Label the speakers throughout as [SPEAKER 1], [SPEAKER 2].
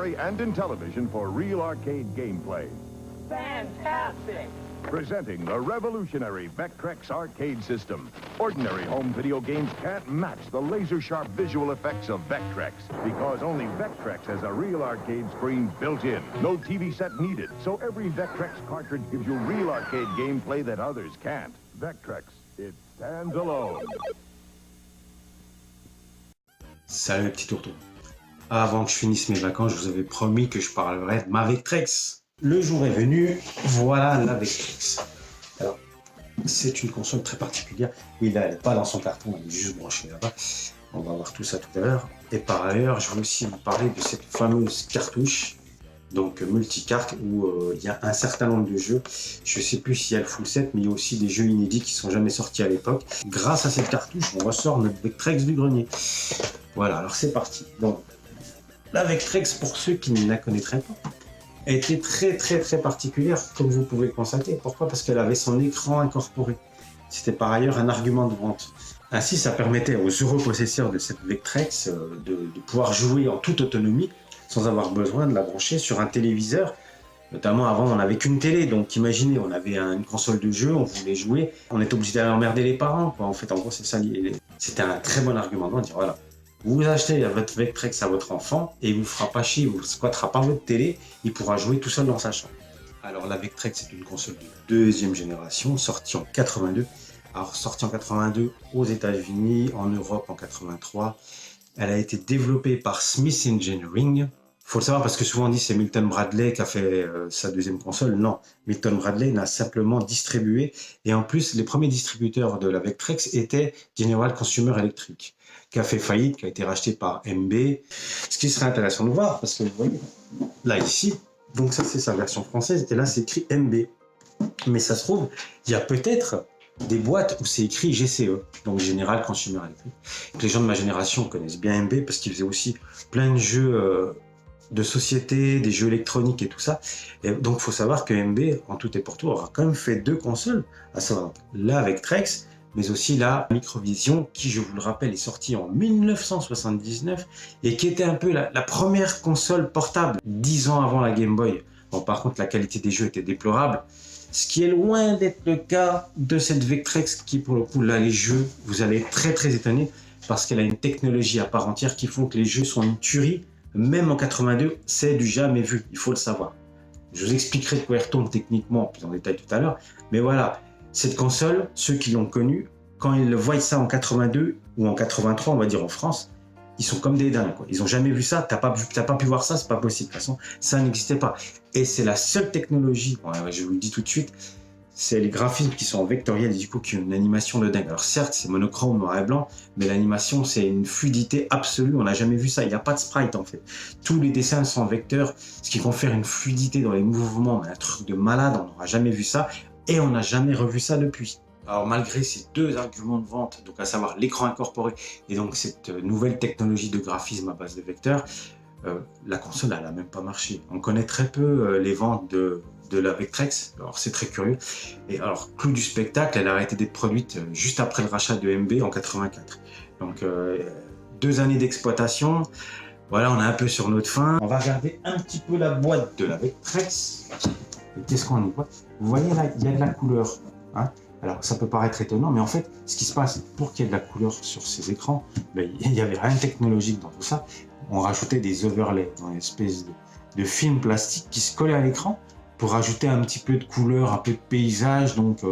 [SPEAKER 1] stationary and in television for real arcade gameplay.
[SPEAKER 2] Fantastic!
[SPEAKER 1] Presenting the revolutionary Vectrex arcade system. Ordinary home video games can't match the laser-sharp visual effects of Vectrex because only Vectrex has a real arcade screen built in. No TV set needed, so every Vectrex cartridge gives you real arcade gameplay that others can't. Vectrex, it stands alone.
[SPEAKER 3] Salut petit tourteau. Avant que je finisse mes vacances, je vous avais promis que je parlerais de ma Vectrex. Le jour est venu, voilà la Vectrex. Alors, c'est une console très particulière. Oui, là, elle n'est pas dans son carton, elle est juste branchée là-bas. On va voir tout ça tout à l'heure. Et par ailleurs, je vais aussi vous parler de cette fameuse cartouche, donc multicarte, où il y a un certain nombre de jeux. Je ne sais plus s'il y a le full set, mais il y a aussi des jeux inédits qui ne sont jamais sortis à l'époque. Grâce à cette cartouche, on ressort notre Vectrex du grenier. Voilà, alors c'est parti. Donc, la Vectrex, pour ceux qui ne la connaîtraient pas, était très particulière, comme vous pouvez le constater. Pourquoi? Parce qu'elle avait son écran incorporé. C'était par ailleurs un argument de vente. Ainsi, ça permettait aux heureux possesseurs de cette Vectrex de pouvoir jouer en toute autonomie, sans avoir besoin de la brancher sur un téléviseur. Notamment avant, on n'avait qu'une télé, donc imaginez, on avait une console de jeu, on voulait jouer, on était obligé d'aller emmerder les parents, quoi. En fait, en gros, c'est ça. C'était un très bon argument de vente, dire voilà. Vous achetez votre Vectrex à votre enfant et il vous fera pas chier, il vous squattera pas votre télé, il pourra jouer tout seul dans sa chambre. Alors la Vectrex c'est une console de deuxième génération, sortie en 82. Alors sortie en 82 aux États-Unis, en Europe en 83. Elle a été développée par Smith Engineering. Faut le savoir parce que souvent on dit c'est Milton Bradley qui a fait sa deuxième console. Non, Milton Bradley n'a simplement distribué. Et en plus, les premiers distributeurs de la Vectrex étaient General Consumer Electric, qui a fait faillite, qui a été racheté par MB. Ce qui serait intéressant de voir, parce que vous voyez, là ici, donc ça c'est sa version française, et là c'est écrit MB. Mais ça se trouve, il y a peut-être des boîtes où c'est écrit GCE, donc General Consumer Electric. Les gens de ma génération connaissent bien MB parce qu'ils faisaient aussi plein de jeux de société, des jeux électroniques et tout ça. Et donc il faut savoir que MB, en tout et pour tout, aura quand même fait deux consoles, à savoir la Vectrex, mais aussi la Microvision, qui, je vous le rappelle, est sortie en 1979 et qui était un peu la première console portable, 10 ans avant la Game Boy. Bon, par contre, la qualité des jeux était déplorable, ce qui est loin d'être le cas de cette Vectrex qui, pour le coup, là, les jeux, vous allez être très étonné parce qu'elle a une technologie à part entière qui font que les jeux sont une tuerie. Même en 82, c'est du jamais vu, il faut le savoir. Je vous expliquerai de quoi elle retourne techniquement plus en détail tout à l'heure, mais voilà. Cette console, ceux qui l'ont connue, quand ils voient ça en 82 ou en 83, on va dire en France, ils sont comme des dingues, quoi. Ils n'ont jamais vu ça, t'as pas pu voir ça, c'est pas possible. De toute façon, ça n'existait pas. Et c'est la seule technologie, bon, je vous le dis tout de suite, c'est les graphismes qui sont vectoriels et du coup qui ont une animation de dingue. Alors certes, c'est monochrome, noir et blanc, mais l'animation, c'est une fluidité absolue. On n'a jamais vu ça, il n'y a pas de sprite en fait. Tous les dessins sont vecteurs, ce qui confère une fluidité dans les mouvements, un truc de malade, on n'aura jamais vu ça. Et on n'a jamais revu ça depuis. Alors malgré ces deux arguments de vente, donc à savoir l'écran incorporé et donc cette nouvelle technologie de graphisme à base de vecteurs, la console elle n'a même pas marché. On connaît très peu les ventes de la Vectrex, alors c'est très curieux. Et alors clou du spectacle, elle a arrêté d'être produite juste après le rachat de MB en 84. Donc 2 années d'exploitation, voilà, on est un peu sur notre fin. On va regarder un petit peu la boîte de la Vectrex. Qu'est-ce qu'on y voit? Vous voyez là, il y a de la couleur. Hein, alors ça peut paraître étonnant, mais en fait, ce qui se passe pour qu'il y ait de la couleur sur ces écrans, ben, il n'y avait rien de technologique dans tout ça. On rajoutait des overlays, une espèce de film plastique qui se collait à l'écran pour rajouter un petit peu de couleur, un peu de paysage, donc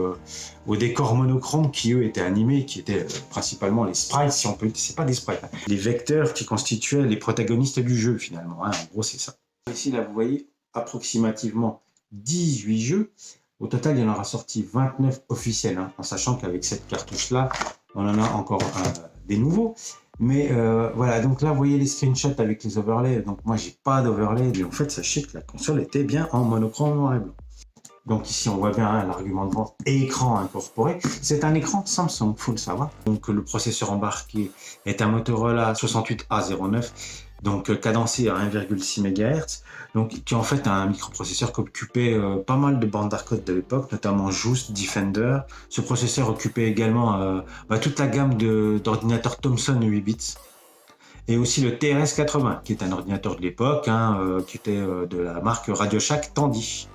[SPEAKER 3] aux décors monochromes qui eux étaient animés, qui étaient principalement les sprites, si on peut, c'est pas des sprites, hein, les vecteurs qui constituaient les protagonistes du jeu finalement. Hein, en gros, c'est ça. Ici, là, vous voyez approximativement 18 jeux. Au total, il y en aura sorti 29 officiels, hein, en sachant qu'avec cette cartouche-là, on en a encore des nouveaux. Mais voilà, donc là, vous voyez les screenshots avec les overlays. Donc moi, j'ai pas d'overlay. Et en fait, sachez que la console était bien en monochrome noir et blanc. Donc ici, on voit bien hein, l'argument de vente et écran incorporé. C'est un écran Samsung, faut le savoir. Donc le processeur embarqué est un Motorola 68A09. Donc cadencé à 1,6 MHz, donc qui est en fait un microprocesseur qui occupait pas mal de bandes d'arcade de l'époque, notamment Just, Defender. Ce processeur occupait également toute la gamme d'ordinateurs Thomson 8 bits. Et aussi le TRS-80, qui est un ordinateur de l'époque, hein, qui était de la marque Radio Shack Tandy.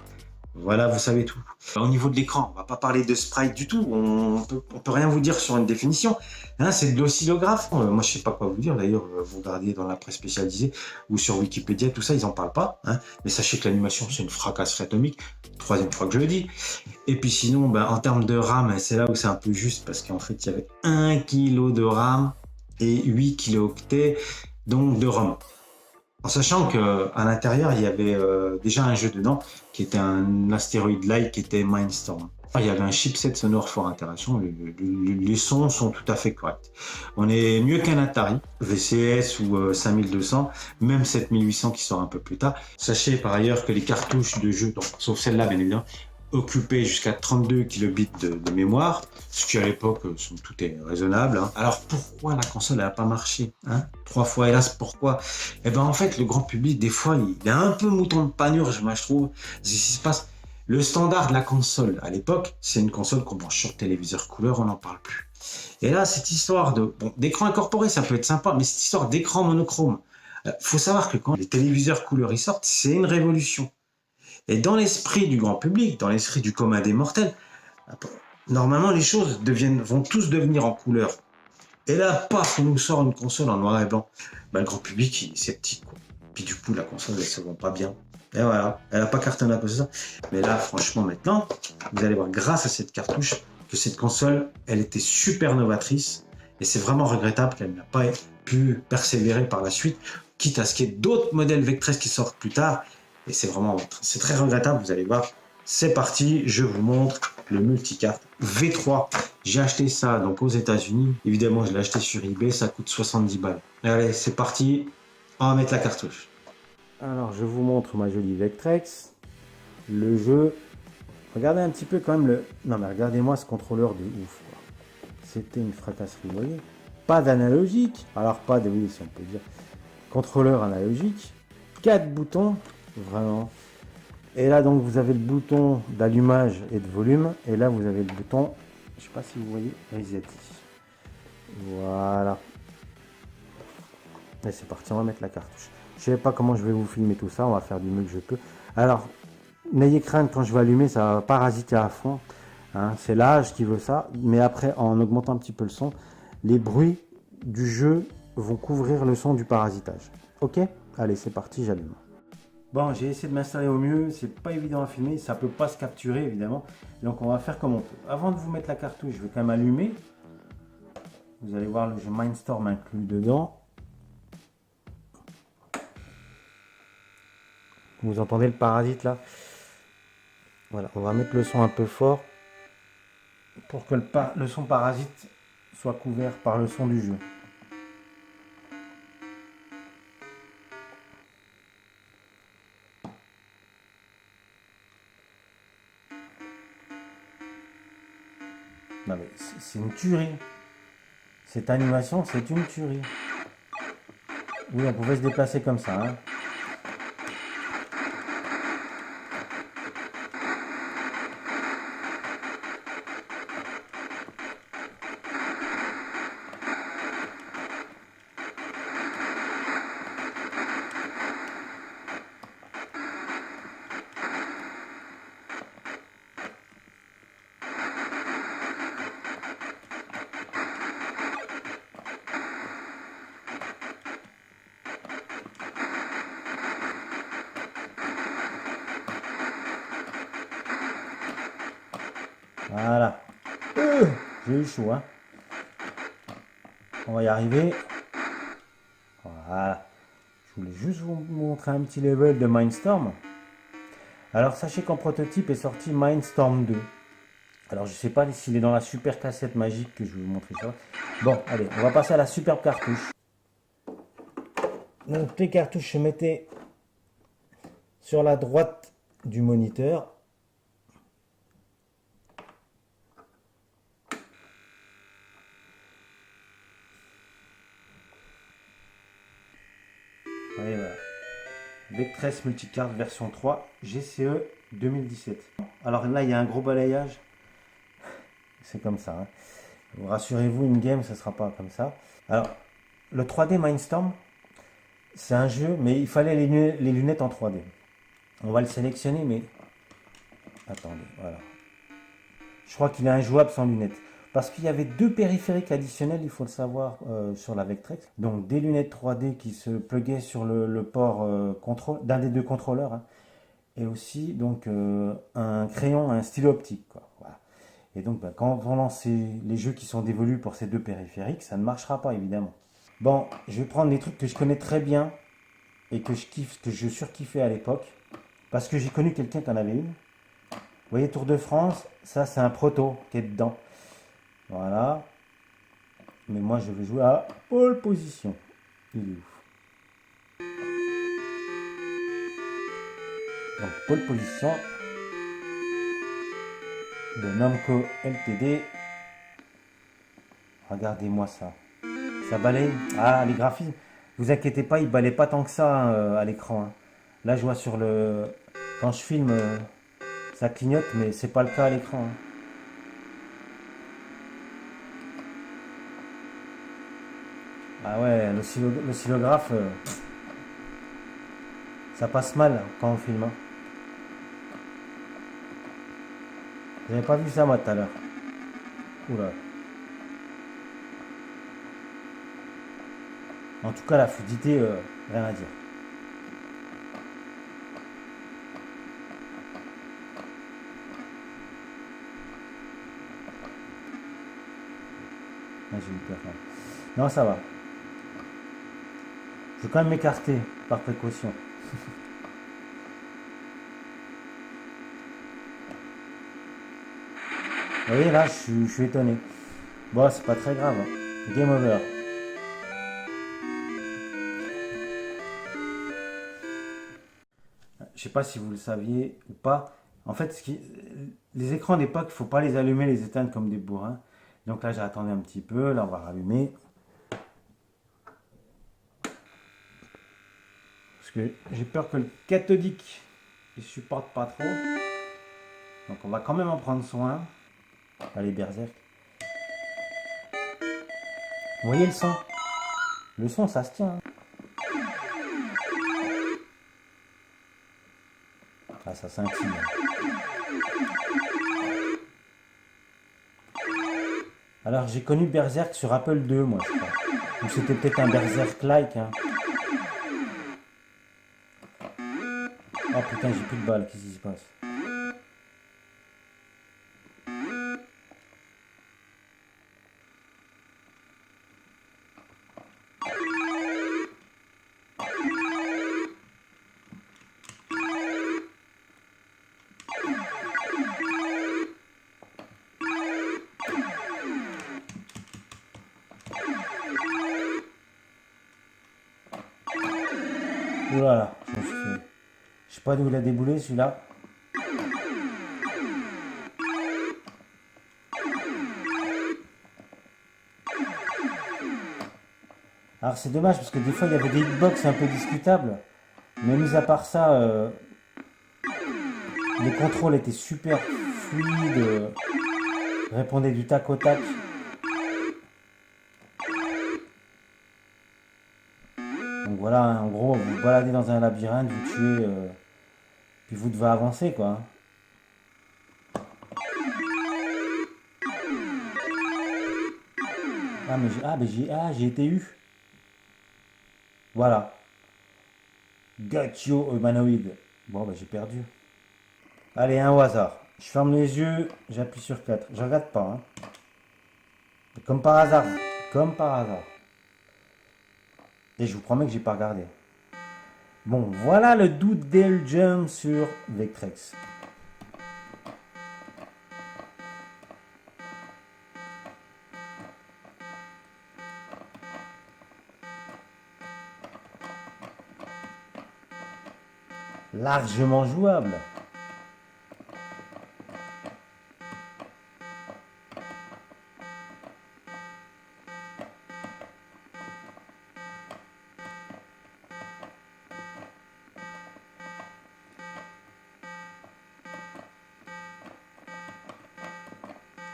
[SPEAKER 3] Voilà, vous savez tout. Au niveau de l'écran, on va pas parler de sprite du tout. On peut rien vous dire sur une définition. Hein, c'est de l'oscillographe. Moi, je sais pas quoi vous dire. D'ailleurs, vous regardez dans la presse spécialisée ou sur Wikipédia, tout ça, ils en parlent pas. Hein. Mais sachez que l'animation, c'est une fracasserie atomique. Troisième fois que je le dis. Et puis sinon, en termes de RAM, c'est là où c'est un peu juste parce qu'en fait, il y avait 1 kg de RAM et 8 kilooctets donc de ROM. En sachant qu'à l'intérieur, il y avait déjà un jeu dedans qui était un astéroïde-like qui était Mindstorm. Il y avait un chipset sonore fort intéressant, les sons sont tout à fait corrects. On est mieux qu'un Atari, VCS ou 5200, même 7800 qui sort un peu plus tard. Sachez par ailleurs que les cartouches de jeu, sauf celle-là bien évidemment, occupaient jusqu'à 32 kilobits de mémoire, ce qui à l'époque, tout est raisonnable. Hein. Alors pourquoi la console n'a pas marché, hein? 3 fois hélas, pourquoi? Eh ben en fait, le grand public, des fois, il est un peu mouton de panurge, moi je trouve. C'est ce qui se passe. Le standard de la console à l'époque, c'est une console qu'on branche sur téléviseur couleur, on n'en parle plus. Et là, cette histoire d'écran incorporé, ça peut être sympa, mais cette histoire d'écran monochrome, faut savoir que quand les téléviseurs couleur ils sortent, c'est une révolution. Et dans l'esprit du grand public, dans l'esprit du commun des mortels, normalement les choses vont tous devenir en couleur. Et là, paf, on nous sort une console en noir et blanc. Le grand public, il est sceptique, quoi. Puis du coup, la console, elle se vend pas bien. Et voilà, elle n'a pas cartonné à cause de ça. Mais là, franchement, maintenant, vous allez voir, grâce à cette cartouche, que cette console, elle était super novatrice. Et c'est vraiment regrettable qu'elle n'a pas pu persévérer par la suite, quitte à ce qu'il y ait d'autres modèles Vectrex qui sortent plus tard. Et c'est très regrettable, vous allez voir. C'est parti, je vous montre le multicarte V3. J'ai acheté ça donc aux États-Unis. Évidemment, je l'ai acheté sur eBay, ça coûte 70 balles. Allez, c'est parti, on va mettre la cartouche. Alors, je vous montre ma jolie Vectrex. Le jeu. Regardez un petit peu quand même le. Non, mais regardez-moi ce contrôleur de ouf. C'était une fracasserie, vous voyez. Pas d'analogique. Alors, pas de. Oui, si on peut dire. Contrôleur analogique. 4 boutons. Vraiment. Et là, donc, vous avez le bouton d'allumage et de volume. Et là, vous avez le bouton. Je sais pas si vous voyez. Reset. Voilà. Et c'est parti, on va mettre la cartouche. Je sais pas comment je vais vous filmer tout ça, on va faire du mieux que je peux. Alors, n'ayez crainte, quand je vais allumer, ça va parasiter à fond. Hein, c'est l'âge qui veut ça. Mais après, en augmentant un petit peu le son, les bruits du jeu vont couvrir le son du parasitage. Ok? Allez, c'est parti, j'allume. Bon, j'ai essayé de m'installer au mieux. C'est pas évident à filmer, ça peut pas se capturer évidemment. Donc on va faire comme on peut. Avant de vous mettre la cartouche, je vais quand même allumer. Vous allez voir le jeu Mindstorm inclus dedans. Vous entendez le parasite là? Voilà, on va mettre le son un peu fort pour que le son parasite soit couvert par le son du jeu. Non mais c'est une tuerie. Cette animation, c'est une tuerie. Oui, on pouvait se déplacer comme ça. Hein. Voilà. J'ai eu chaud. Hein. On va y arriver. Voilà. Je voulais juste vous montrer un petit level de Mindstorm. Alors sachez qu'en prototype est sorti Mindstorm 2. Alors je sais pas s'il est dans la super cassette magique que je vais vous montrer ça. Bon, allez, on va passer à la superbe cartouche. Donc les cartouches se mettaient sur la droite du moniteur. Allez, voilà. Vectrex Multicard version 3 GCE 2017. Alors là, il y a un gros balayage. C'est comme ça. Hein. Rassurez-vous, une game, ça ne sera pas comme ça. Alors,
[SPEAKER 4] le 3D Mindstorm, c'est un jeu, mais il fallait les lunettes en 3D. On va le sélectionner, mais... Attendez, voilà. Je crois qu'il est injouable sans lunettes. Parce qu'il y avait 2 périphériques additionnels, il faut le savoir, sur la Vectrex. Donc des lunettes 3D qui se pluguaient sur le port d'un des 2 contrôleurs. Hein. Et aussi donc un crayon, un stylo optique. Quoi. Voilà. Et donc quand on lance les jeux qui sont dévolus pour ces 2 périphériques, ça ne marchera pas évidemment. Bon, je vais prendre des trucs que je connais très bien et que je kiffe, que je surkiffais à l'époque. Parce que j'ai connu quelqu'un qui en avait une. Vous voyez Tour de France, ça c'est un proto qui est dedans. Voilà. Mais moi je vais jouer à pole position. Il est ouf. Donc pole position de Namco Ltd. Regardez-moi ça. Ça balaye. Ah, les graphismes. Vous inquiétez pas, ils balaient pas tant que ça à l'écran. Hein. Là je vois sur le... Quand je filme, ça clignote, mais c'est pas le cas à l'écran. Hein. Ah ouais, l'oscillographe, ça passe mal quand on filme. Hein. Vous n'avez pas vu ça moi tout à l'heure. Oula. En tout cas la fluidité, rien à dire. Ah, j'ai eu peur. Non, ça va. Je vais quand même m'écarter par précaution. Vous voyez là, je suis étonné. Bon, c'est pas très grave. Hein. Game over. Je sais pas si vous le saviez ou pas. En fait, les écrans d'époque, il faut pas les allumer, les éteindre comme des bourrins. Donc là, j'ai attendu un petit peu. Là, on va rallumer. Parce que j'ai peur que le cathodique ne supporte pas trop. Donc on va quand même en prendre soin. Allez, berserk. Vous voyez le son? Le son, ça se tient. Hein. Ah, ça scintille. Alors, j'ai connu Berserk sur Apple II, moi, je crois. Donc, c'était peut-être un Berserk-like. Hein. Oh putain, j'ai plus de balles. Qu'est-ce qui se passe? Oulala, je me suis fait... Je sais pas d'où il a déboulé celui-là. Alors c'est dommage parce que des fois il y avait des hitbox un peu discutables. Mais mis à part ça, les contrôles étaient super fluides. Répondaient du tac au tac. Donc voilà, en gros, vous vous baladez dans un labyrinthe, vous tuez, puis vous devez avancer, quoi. Ah, mais j'ai été eu. Voilà. Got you, humanoid. Bon, bah j'ai perdu. Allez, un au hasard. Je ferme les yeux, j'appuie sur 4. Je regarde pas, hein. Comme par hasard. Comme par hasard. Et je vous promets que j'ai pas regardé. Bon, voilà le Doodle Jump sur Vectrex. Largement jouable.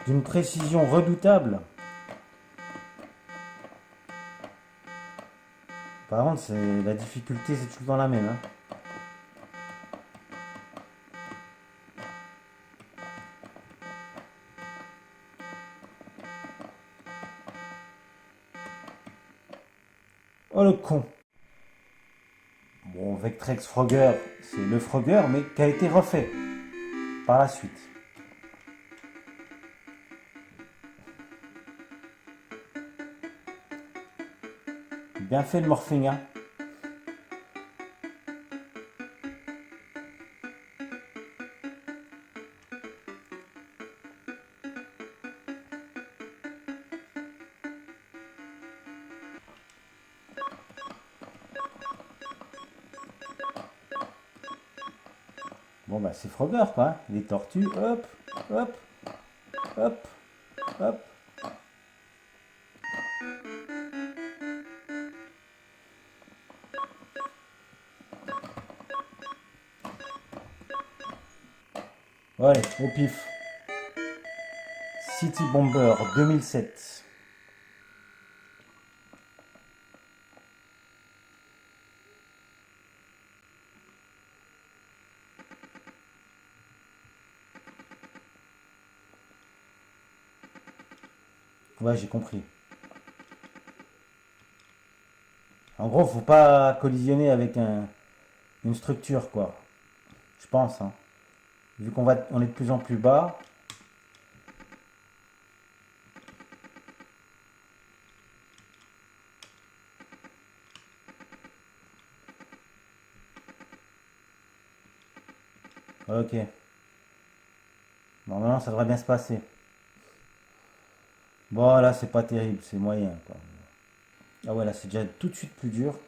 [SPEAKER 4] D'une précision redoutable. Par contre, la difficulté, c'est tout le temps la même. Hein. Oh le con! Bon, Vectrex Frogger, c'est le Frogger, mais qui a été refait par la suite. Bien fait le morphing, hein. Bon bah c'est Frogger quoi, hein. Les tortues, hop, hop, hop, hop. Allez, au pif. City Bomber 2007. Ouais, j'ai compris. En gros, faut pas collisionner avec une structure, quoi. Je pense, hein. Vu on est de plus en plus bas. Ok. Normalement, ça devrait bien se passer. Bon, là, c'est pas terrible, c'est moyen, quoi. Ah ouais, là, c'est déjà tout de suite plus dur.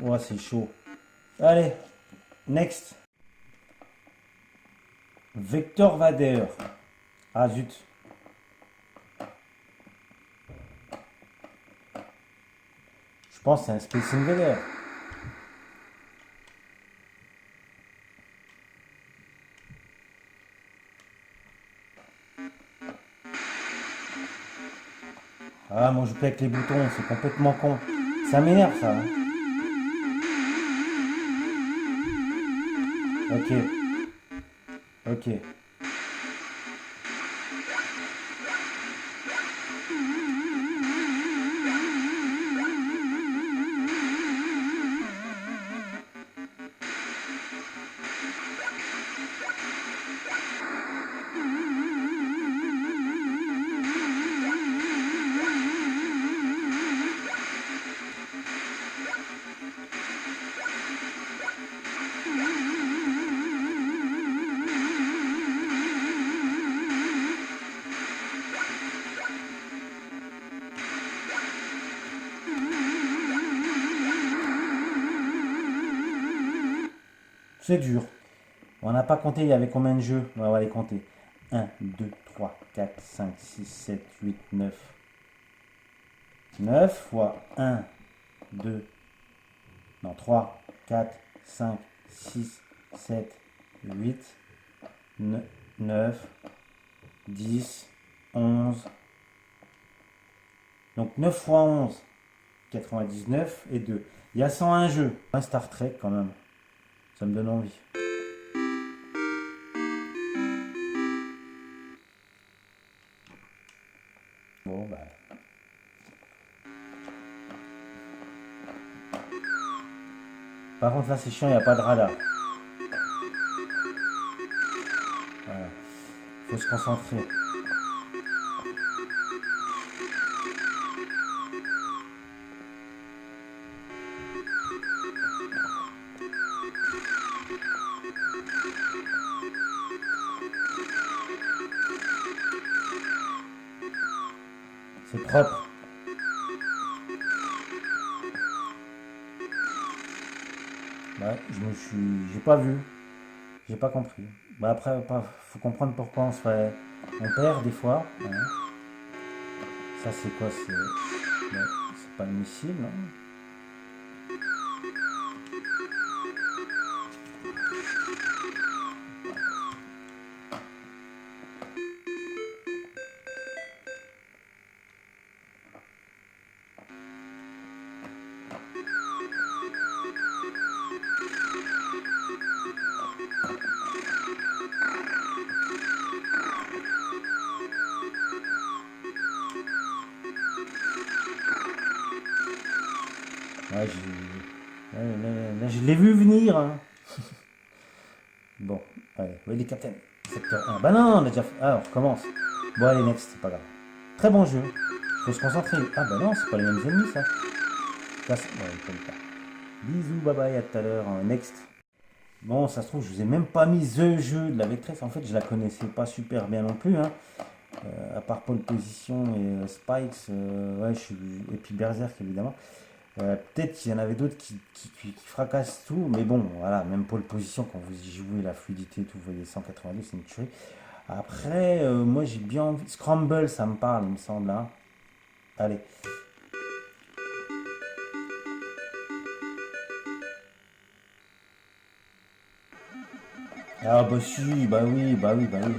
[SPEAKER 4] Ouais, c'est chaud. Allez, next. Vector Vader. Ah, zut. Je pense que c'est un Space Invader. Ah, moi je joue avec les boutons, c'est complètement con. Ça m'énerve ça. Hein. Ok. Ok. C'est dur. On n'a pas compté, il y avait combien de jeux? On va les compter. 1, 2, 3, 4, 5, 6, 7, 8, 9. 9 fois 1, 2, non 3, 4, 5, 6, 7, 8, 9, 10, 11. Donc 9 fois 11, 99 et 2. Il y a 101 jeux. Un Star Trek quand même. Ça me donne envie. Bon, bah. Par contre, là, c'est chiant, il n'y a pas de radar. Voilà. Faut se concentrer. C'est propre. Ouais, j'ai pas vu. J'ai pas compris. Bah après, faut comprendre pourquoi on perd des fois. Hein. Ça c'est quoi? C'est pas le missile, non? Ouais, là, je l'ai vu venir. Hein. Bon, allez, oui, les captains. Secteur 1. Bah non, on a déjà fait. Ah, on recommence. Bon, allez, next, c'est pas grave. Très bon jeu. Faut se concentrer. Ah, bah non, c'est pas les mêmes ennemis, ça. Ouais, il connaît pas. Bisous, bye bye, à tout à l'heure. Next. Bon, ça se trouve, je vous ai même pas mis the jeu de la Vectrex. En fait, je la connaissais pas super bien non plus. Hein. À part Pole Position et Spikes, ouais, et puis Berserk, évidemment. Peut-être qu'il y en avait d'autres qui fracassent tout, mais bon, voilà, même Pole Position, quand vous y jouez, la fluidité et tout, vous voyez 192, c'est une tuerie. Après, moi j'ai bien envie. Scramble, ça me parle, il me semble. Hein. Allez. Ah bah si, bah oui, bah oui, bah oui.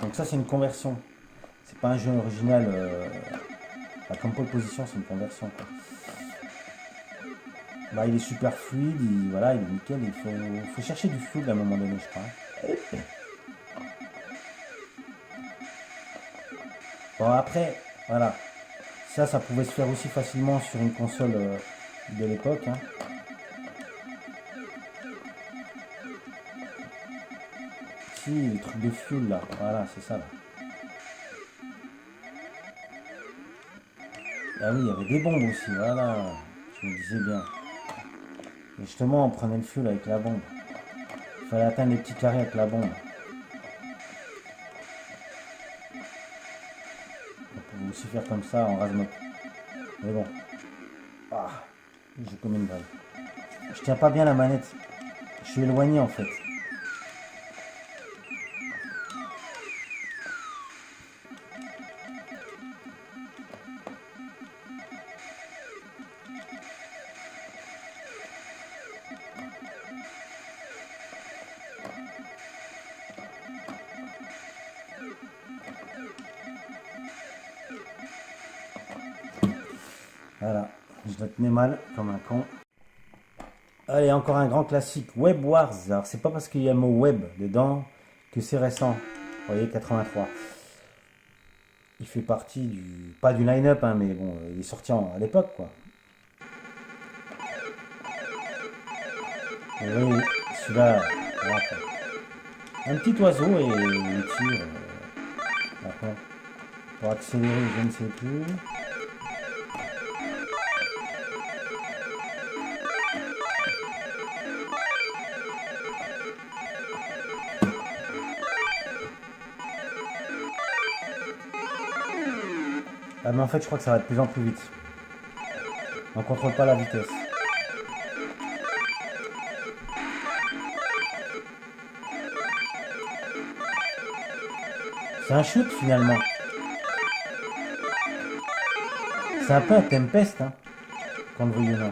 [SPEAKER 4] Donc ça c'est une conversion. C'est pas un jeu original. Comme Pole Position, c'est une conversion. Quoi. Bah il est super fluide, voilà, il est nickel. Il faut chercher du fluide à un moment donné, je crois. Bon après, voilà. Ça pouvait se faire aussi facilement sur une console de l'époque. Hein. Si, les trucs de fuel là, voilà, c'est ça là. Ah oui, il y avait des bombes aussi, voilà. Je me disais bien. Et justement, on prenait le fuel avec la bombe. Il fallait atteindre les petits carrés avec la bombe. On pouvait aussi faire comme ça en rase-moque. Mais bon. Ah, j'ai comme une balle. Je tiens pas bien la manette. Je suis éloigné en fait. Voilà, je la tenais mal comme un con. Allez, encore un grand classique, Web Wars. Alors, c'est pas parce qu'il y a le mot web dedans que c'est récent. Vous voyez, 83. Il fait partie du... pas du line-up, hein, mais bon, il est sorti à l'époque, quoi. Et oui, celui-là, voilà, quoi. Un petit oiseau et il tire. D'accord. Pour accélérer, je ne sais plus. Ah mais en fait je crois que ça va de plus en plus vite. On contrôle pas la vitesse. C'est un shoot finalement. C'est un peu un Tempest, hein, quand vous voyez là.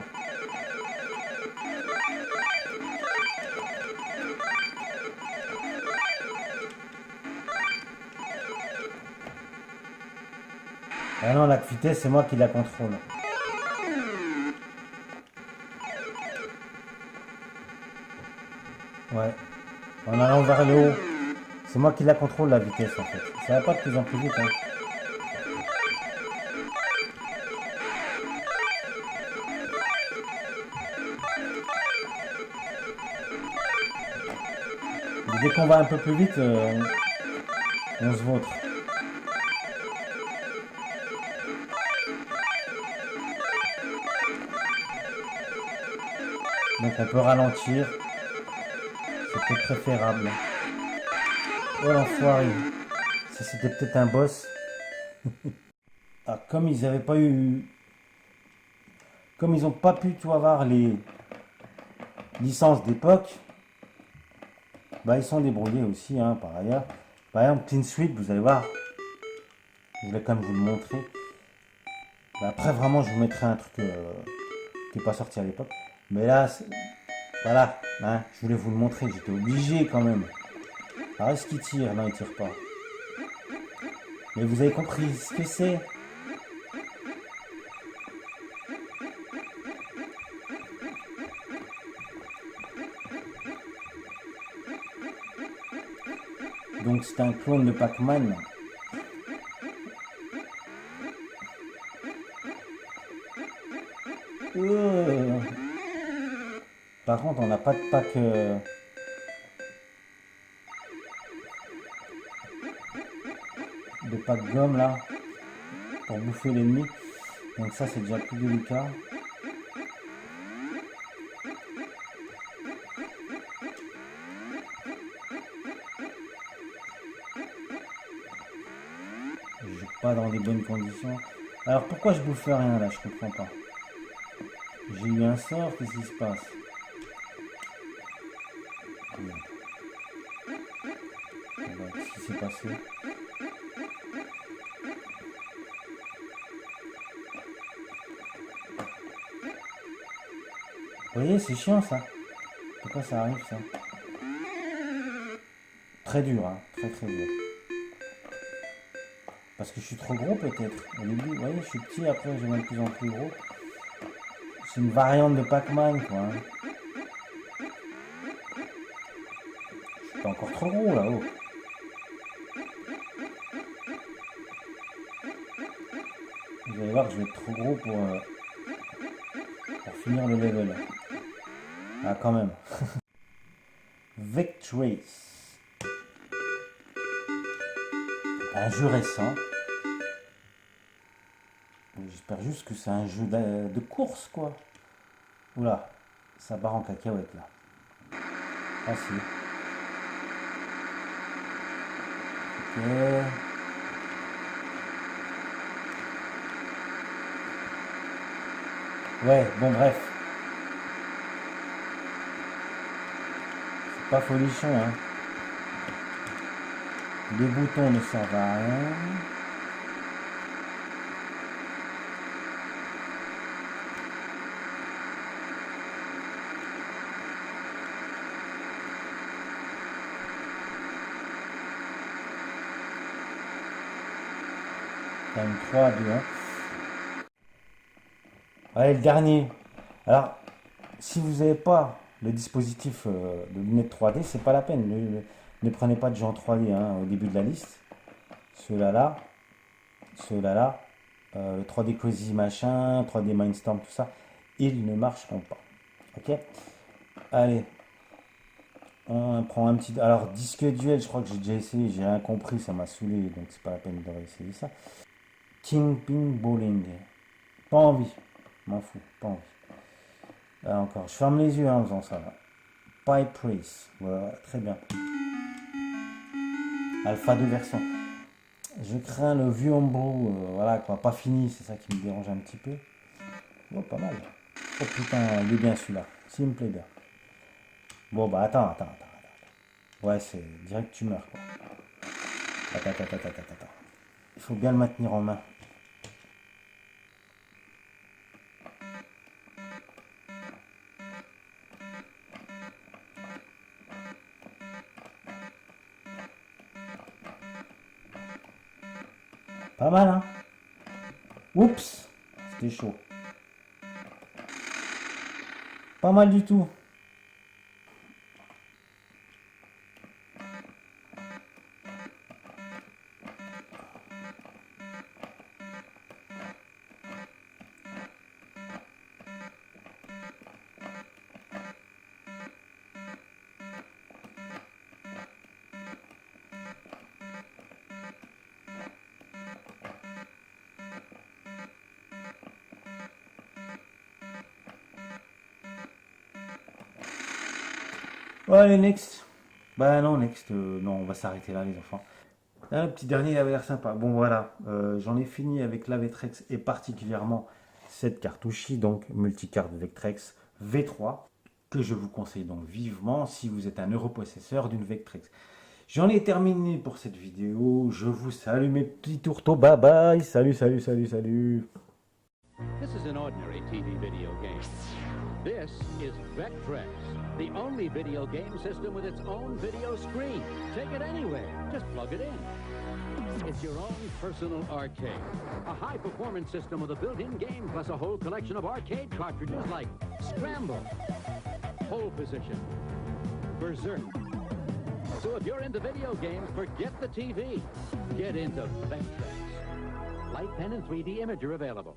[SPEAKER 4] Ah non, la vitesse, c'est moi qui la contrôle. Ouais. En allant vers le haut. C'est moi qui la contrôle, la vitesse, en fait. Ça va pas de plus en plus vite, hein. Et dès qu'on va un peu plus vite, on se vautre. Donc on peut ralentir. C'est peut-être préférable. Oh l'enfoiré. Ça c'était peut-être un boss. Ah, comme ils n'avaient pas eu... Comme ils n'ont pas pu tout avoir les licences d'époque, bah ils sont débrouillés aussi, hein, par ailleurs. Par exemple, Clean Sweep, vous allez voir. Je voulais quand même vous le montrer. Bah, après, vraiment, je vous mettrai un truc qui n'est pas sorti à l'époque. Mais là, voilà, hein, je voulais vous le montrer, j'étais obligé quand même. Alors, est-ce qu'il tire? Non, il tire pas. Mais vous avez compris ce que c'est. Donc, c'est un clone de Pac-Man. Par contre, on n'a pas de pack... de pack gomme là pour bouffer l'ennemi, donc ça c'est déjà plus délicat. Je joue pas dans des bonnes conditions. Alors pourquoi je bouffe rien là, je comprends pas. J'ai eu un sort, qu'est-ce qui se passe? Qu'est-ce qui s'est passé? Vous voyez, c'est chiant ça. Pourquoi ça arrive ça? Très dur, hein. Très très dur. Parce que je suis trop gros peut-être. Au début, vous voyez, je suis petit, après je vais de plus en plus gros. C'est une variante de Pac-Man quoi. Hein. Je suis pas encore trop gros là-haut. Vous allez voir que je vais être trop gros pour finir le level. Ah quand même. Vectrace. Un jeu récent. J'espère juste que c'est un jeu de course quoi. Oula, ça part en cacahuète là. Ah si. Ok. Ouais, bon bref. C'est pas folichon hein. Les boutons ne servent à rien. T'as une 3 à 2 hein. Allez, le dernier. Alors, si vous n'avez pas le dispositif de lunettes 3D, c'est pas la peine. Ne prenez pas de jeux en 3D hein, au début de la liste. Ceux-là là. Ceux-là là. 3D Cozy machin, 3D Mindstorm, tout ça. Ils ne marcheront pas. Ok. Allez. On prend un petit... Alors, disque duel, je crois que j'ai déjà essayé. J'ai rien compris, ça m'a saoulé. Donc, c'est pas la peine de réessayer ça. Kingpin Bowling. Pas envie. M'en fous, pas envie. Là encore, je ferme les yeux hein, en faisant ça. Là. Pipe Race, voilà, très bien. Alpha 2 version. Je crains le vieux homebrew, voilà quoi, pas fini, c'est ça qui me dérange un petit peu. Oh, pas mal. Oh putain, il est bien celui-là, s'il me plaît bien. Bon bah attends. Ouais, c'est direct tu meurs quoi. Attends. Il faut bien le maintenir en main. Pas mal, hein? Oups! C'était chaud. Pas mal du tout. Allez, next. Bah non, next. Non, on va s'arrêter là, les enfants. Là, le petit dernier, il avait l'air sympa. Bon, voilà. J'en ai fini avec la Vectrex et particulièrement cette cartouche-ci, donc multicarte Vectrex V3, que je vous conseille donc vivement si vous êtes un europossesseur d'une Vectrex. J'en ai terminé pour cette vidéo. Je vous salue mes petits tourteaux. Bye bye. Salut.
[SPEAKER 5] This is an ordinary TV video game. This is Vectrex, the only video game system with its own video screen. Take it anywhere, just plug it in. It's your own personal arcade. A high-performance system with a built-in game plus a whole collection of arcade cartridges like Scramble, Pole Position, Berserk. So if you're into video games, forget the TV. Get into Vectrex. Light pen and 3D imager available.